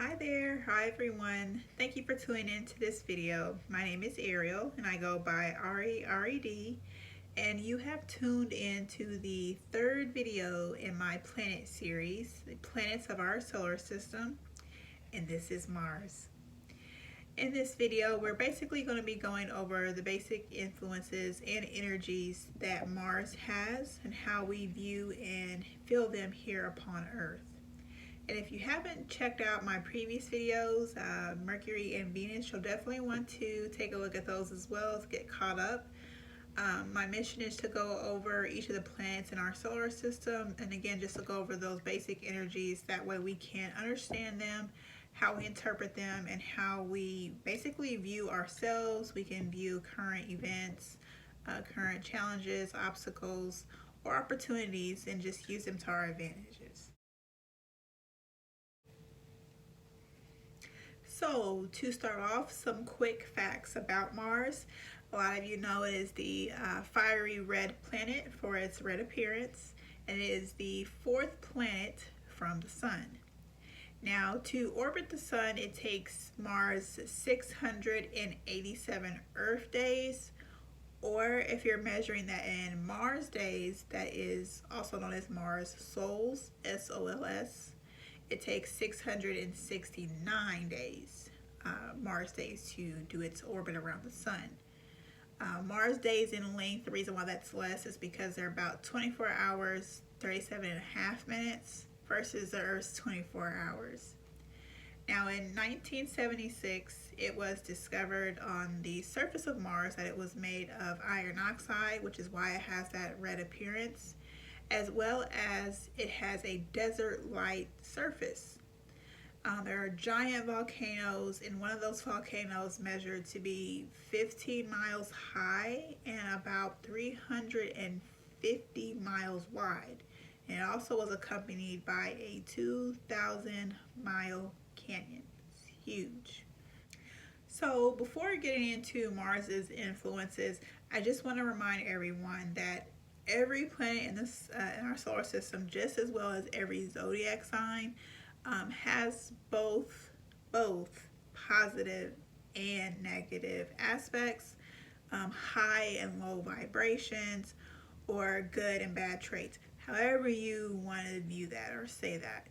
Hi there, hi everyone. Thank you for tuning in to this video. My name is Ariel and I go by Red, and you have tuned in to the third video in my planet series, the planets of our solar system, and this is Mars. In this video, we're basically going to be going over the basic influences and energies that Mars has and how we view and feel them here upon Earth. And if you haven't checked out my previous videos, Mercury and Venus, you'll definitely want to take a look at those as well to get caught up. My mission is to go over each of the planets in our solar system, and again, just to go over those basic energies. That way we can understand them, how we interpret them, and how we basically view ourselves. We can view current events, current challenges, obstacles, or opportunities, and just use them to our advantages. So, to start off, some quick facts about Mars. A lot of you know it is the fiery red planet for its red appearance, and it is the fourth planet from the Sun. Now, to orbit the Sun, it takes Mars 687 Earth days, or if you're measuring that in Mars days, that is also known as Mars sols, SOLS. It takes 669 days, Mars days, to do its orbit around the Sun. Mars days in length, the reason why that's less is because they're about 24 hours, 37 and a half minutes versus the Earth's 24 hours. Now, in 1976, it was discovered on the surface of Mars that it was made of iron oxide, which is why it has that red appearance, as well as it has a desert-like surface. There are giant volcanoes, and one of those volcanoes measured to be 15 miles high and about 350 miles wide. And it also was accompanied by a 2,000-mile canyon. It's huge. So before getting into Mars's influences, I just want to remind everyone that every planet in our solar system, just as well as every zodiac sign, has both positive and negative aspects, high and low vibrations, or good and bad traits. However you want to view that or say that.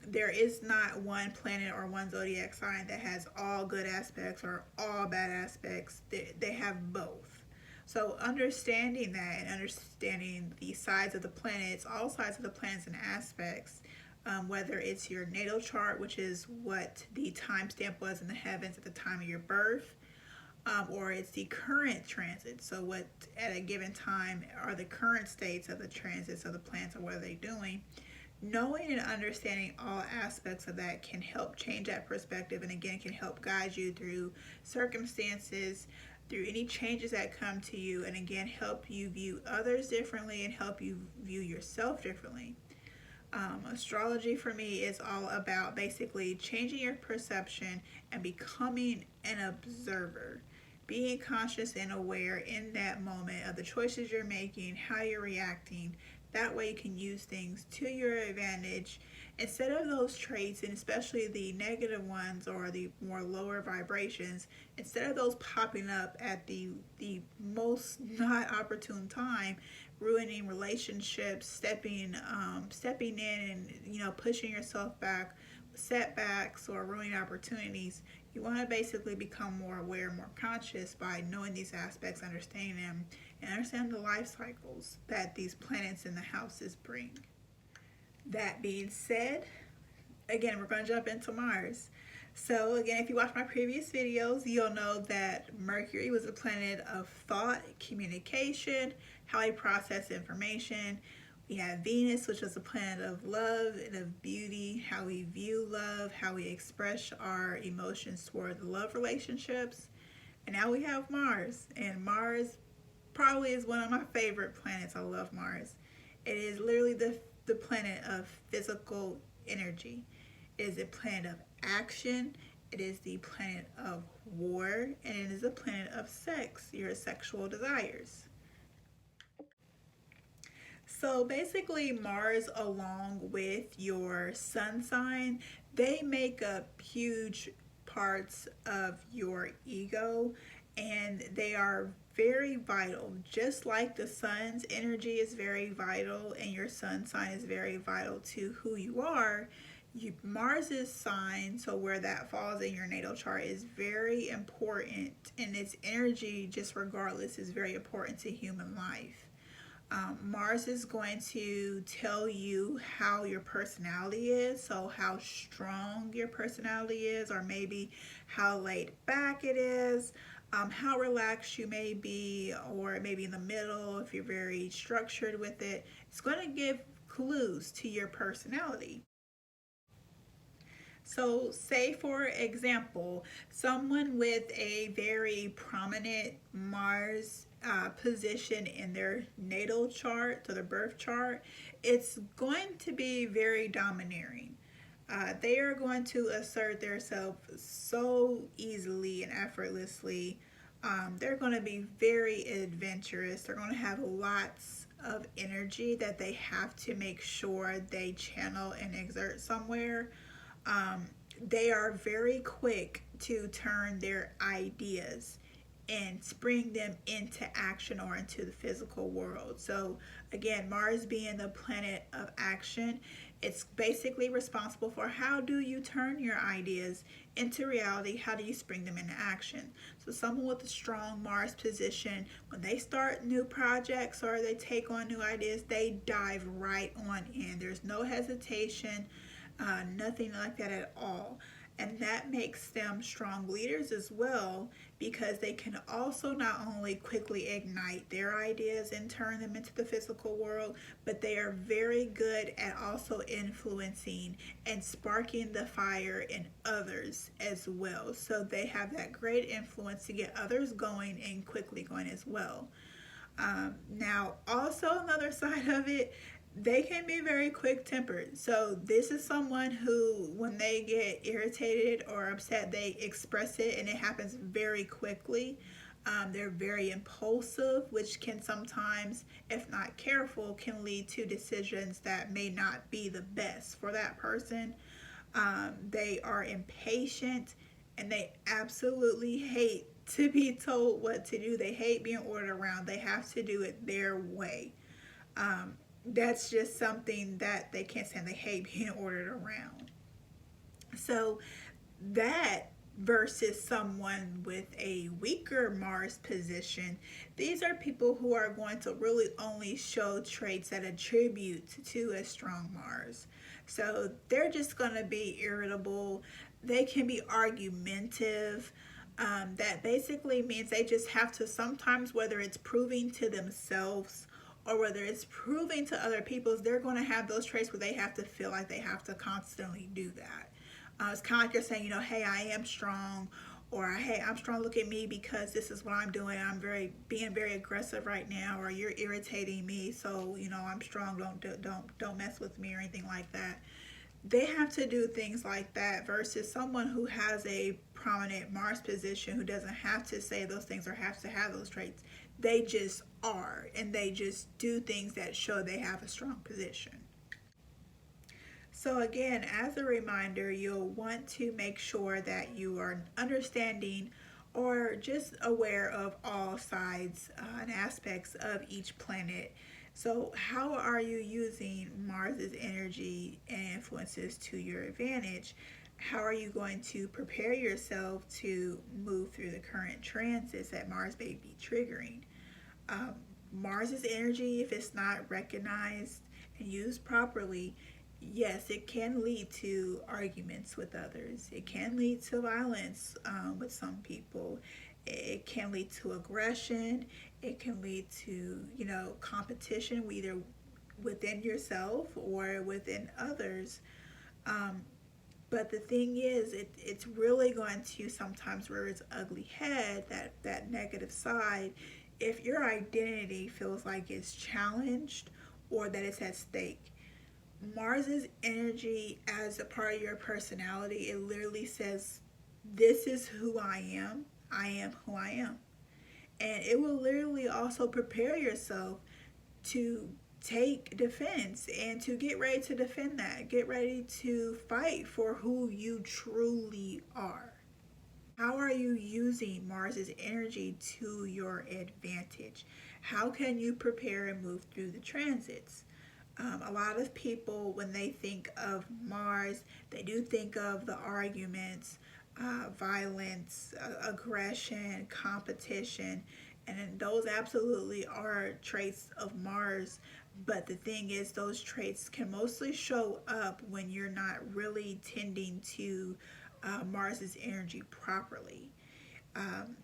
There is not one planet or one zodiac sign that has all good aspects or all bad aspects. They have both. So understanding that and understanding the sides of the planets, all sides of the planets and aspects, whether it's your natal chart, which is what the timestamp was in the heavens at the time of your birth, or it's the current transit. So what at a given time are the current states of the transits of the planets and what are they doing? Knowing and understanding all aspects of that can help change that perspective, and again can help guide you through circumstances, through any changes that come to you, and again help you view others differently and help you view yourself differently. Astrology for me is all about basically changing your perception and becoming an observer, being conscious and aware in that moment of the choices you're making, how you're reacting. That way you can use things to your advantage instead of those traits, and especially the negative ones or the more lower vibrations, instead of those popping up at the most not opportune time, ruining relationships, stepping in and pushing yourself back, setbacks or ruining opportunities. You want to basically become more aware, more conscious by knowing these aspects, understanding them, and understand the life cycles that these planets in the houses bring. That being said, again, we're going to jump into Mars. So again, if you watch my previous videos, you'll know that Mercury was a planet of thought, communication, how we process information. We have Venus, which is a planet of love and of beauty, how we view love, how we express our emotions toward the love relationships. And now we have Mars, and Mars probably is one of my favorite planets. I love Mars. It is literally the planet of physical energy. It is a planet of action. It is the planet of war, and it is a planet of sex, your sexual desires. So basically, Mars, along with your sun sign, they make up huge parts of your ego, and they are very vital. Just like the sun's energy is very vital and your sun sign is very vital to who you are, Mars's sign, so where that falls in your natal chart, is very important, and its energy, just regardless, is very important to human life. Mars is going to tell you how your personality is, so how strong your personality is, or maybe how laid back it is, how relaxed you may be, or maybe in the middle if you're very structured with it. It's going to give clues to your personality. So, say for example, someone with a very prominent Mars position in their natal chart, or their birth chart, it's going to be very domineering. They are going to assert themselves so easily and effortlessly. They're going to be very adventurous. They're going to have lots of energy that they have to make sure they channel and exert somewhere. um, they are very quick to turn their ideas and spring them into action or into the physical world. So, again, Mars being the planet of action, it's basically responsible for how do you turn your ideas into reality? How do you spring them into action? So, someone with a strong Mars position, when they start new projects or they take on new ideas, they dive right on in. There's no hesitation, nothing like that at all. And that makes them strong leaders as well, because they can also not only quickly ignite their ideas and turn them into the physical world, but they are very good at also influencing and sparking the fire in others as well. So they have that great influence to get others going and quickly going as well. Now, also another side of it, they can be very quick tempered. So this is someone who, when they get irritated or upset, they express it, and it happens very quickly. They're very impulsive, which can sometimes, if not careful, can lead to decisions that may not be the best for that person. They are impatient, and they absolutely hate to be told what to do. They hate being ordered around. They have to do it their way. Um, that's just something that they can't stand. They hate being ordered around. So that versus someone with a weaker Mars position, these are people who are going to really only show traits that attribute to a strong Mars. So they're just going to be irritable. They can be argumentative. That basically means they just have to sometimes, whether it's proving to themselves or whether it's proving to other people, they're going to have those traits where they have to feel like they have to constantly do that. It's kind of like you're saying, hey, I am strong, or hey, I'm strong. Look at me because this is what I'm doing. I'm being very aggressive right now, or you're irritating me, so I'm strong. Don't mess with me or anything like that. They have to do things like that versus someone who has a prominent Mars position who doesn't have to say those things or have to have those traits. They just are, and they just do things that show they have a strong position. So again, as a reminder, you'll want to make sure that you are understanding or just aware of all sides and aspects of each planet. So how are you using Mars's energy and influences to your advantage? How are you going to prepare yourself to move through the current transits that Mars may be triggering? Um, Mars's energy, if it's not recognized and used properly, yes, it can lead to arguments with others. It can lead to violence with some people. It can lead to aggression. It can lead to, competition, either within yourself or within others. Um, but the thing is, it's really going to sometimes rear its ugly head, that negative side, if your identity feels like it's challenged or that it's at stake. Mars's energy as a part of your personality, it literally says, this is who I am. I am who I am. And it will literally also prepare yourself to take defense and to get ready to defend that. Get ready to fight for who you truly are. How are you using Mars's energy to your advantage? How can you prepare and move through the transits? A lot of people, when they think of Mars, they do think of the arguments, violence, aggression, competition, and those absolutely are traits of Mars. But the thing is, those traits can mostly show up when you're not really tending to Mars's energy properly. Um,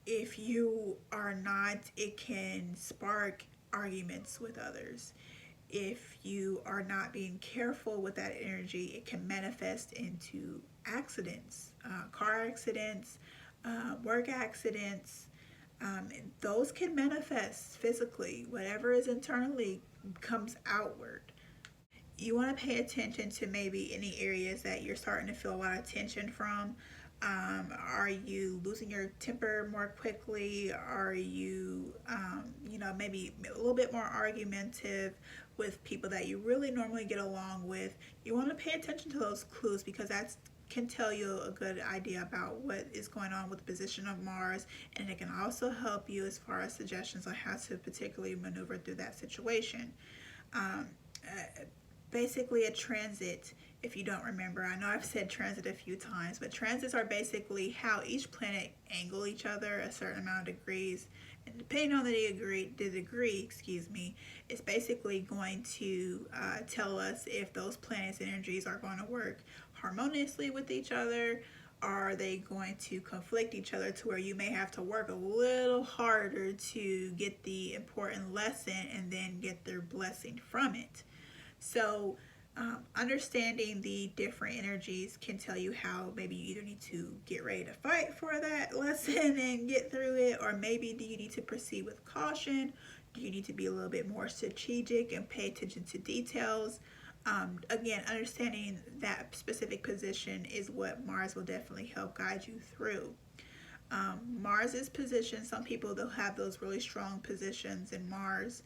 if you are not, it can spark arguments with others. If you are not being careful with that energy, it can manifest into accidents, car accidents, work accidents. Those can manifest physically. Whatever is internally comes outward. You want to pay attention to maybe any areas that you're starting to feel a lot of tension from. Are you losing your temper more quickly? Are you, maybe a little bit more argumentative with people that you really normally get along with? You want to pay attention to those clues because that can tell you a good idea about what is going on with the position of Mars, and it can also help you as far as suggestions on how to particularly maneuver through that situation. Um, Basically a transit, if you don't remember, I know I've said transit a few times, but transits are basically how each planet angle each other a certain amount of degrees, and depending on the degree, excuse me, it's basically going to tell us if those planets' energies are going to work harmoniously with each other. Are they going to conflict each other to where you may have to work a little harder to get the important lesson and then get their blessing from it? So, understanding the different energies can tell you how maybe you either need to get ready to fight for that lesson and get through it, or maybe do you need to proceed with caution? Do you need to be a little bit more strategic and pay attention to details? Again, understanding that specific position is what Mars will definitely help guide you through. Mars's position, some people they'll have those really strong positions in Mars.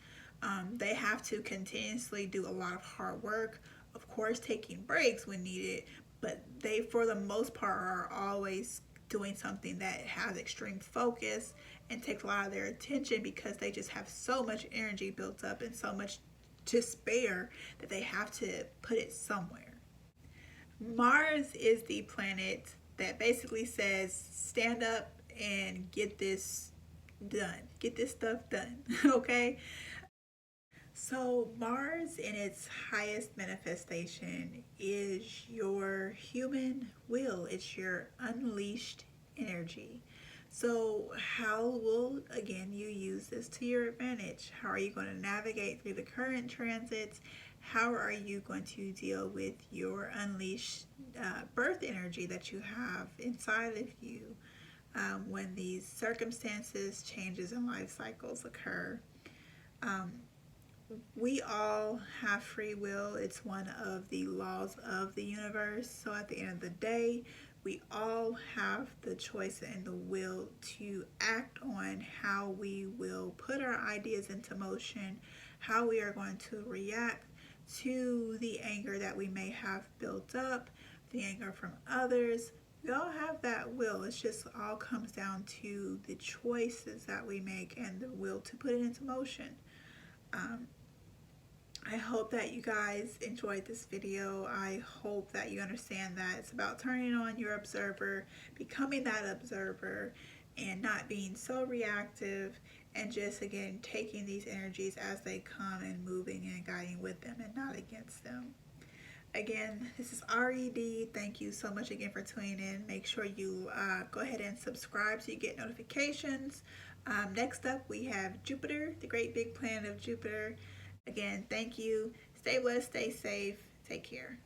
They have to continuously do a lot of hard work, of course taking breaks when needed, but they for the most part are always doing something that has extreme focus and takes a lot of their attention because they just have so much energy built up and so much to spare that they have to put it somewhere. Mars is the planet that basically says stand up and get this done, get this stuff done. Okay, so Mars in its highest manifestation is your human will. It's your unleashed energy. So how will, again, you use this to your advantage? How are you going to navigate through the current transits? How are you going to deal with your unleashed birth energy that you have inside of you when these circumstances, changes, and life cycles occur? Um, we all have free will. It's one of the laws of the universe. So at the end of the day, we all have the choice and the will to act on how we will put our ideas into motion, how we are going to react to the anger that we may have built up, the anger from others. We all have that will. It just all comes down to the choices that we make and the will to put it into motion. I hope that you guys enjoyed this video. I hope that you understand that it's about turning on your observer, becoming that observer, and not being so reactive, and just, again, taking these energies as they come and moving and guiding with them and not against them. Again, this is RED. Thank you so much again for tuning in. Make sure you go ahead and subscribe so you get notifications. Next up, we have Jupiter, the great big planet of Jupiter. Again, thank you. Stay blessed, stay safe. Take care.